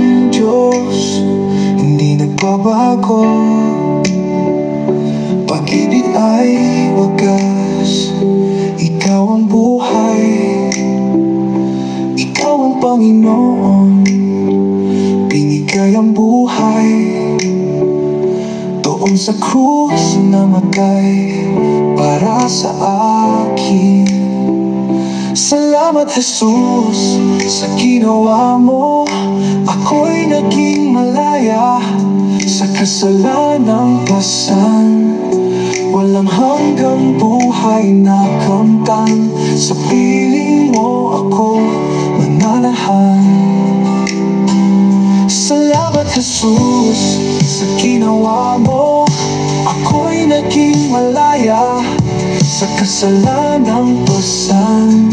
ng Diyos, hindi nagbabago. Pag-ibig ay wagas, ikaw ang buhay, ikaw ang Panginoon. Binigay ang buhay, doon sa krus namatay para sa akin. Salamat Jesus sa ginawa mo, ako'y naging malaya sa kasalanang pasan. Walang hanggang buhay na kamtan, sa piling mo ako mananahan. Salamat Jesus sa ginawa mo, ako'y naging malaya sa kasalanang pasan.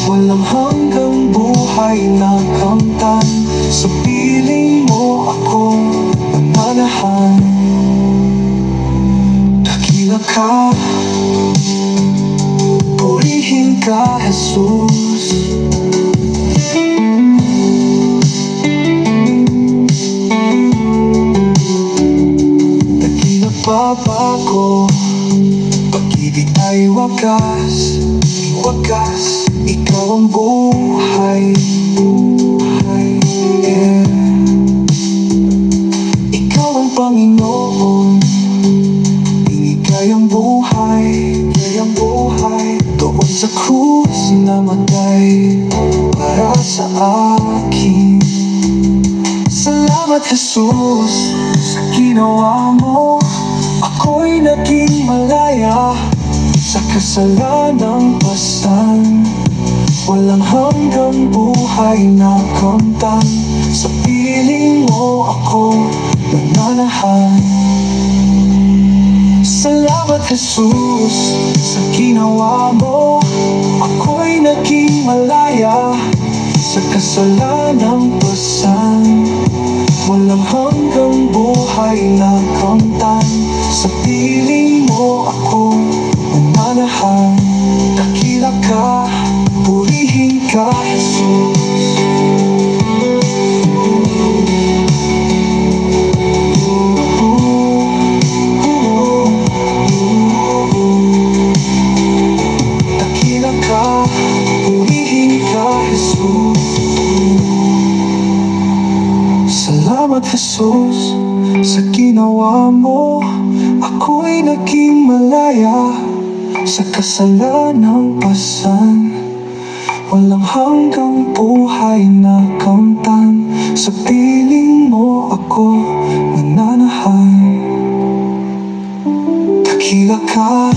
Walang hanggang buhay na kamtan, sa piling mo ako mananahan. Dakila ka, purihin ka Jesus. Dakila babago, pag-ibig ay wagas, wagas. Ikaw ang buhay, yeah. Ikaw ang Panginoon, binigay ang buhay, doon sa krus namatay para sa akin. Salamat Jesus sa ginawa mo, ako'y naging malaya sa kasalanang pasan. Walang hanggang buhay na kamtan, sa piling mo ako mananahan. Salamat Jesus sa ginawa mo, ako'y naging malaya sa kasalanang pasan. Walang hanggang buhay na kamtan, sa piling mo ako mananahan. Dakila ka, purihin ka Jesus. Dakila ka, purihin ka Jesus. Salamat Jesus sa ginawa mo, ako'y naging malaya sa kasalanang pasan. Walang hanggang buhay na kamtan, sa piling mo ako mananahan. Dakila ka,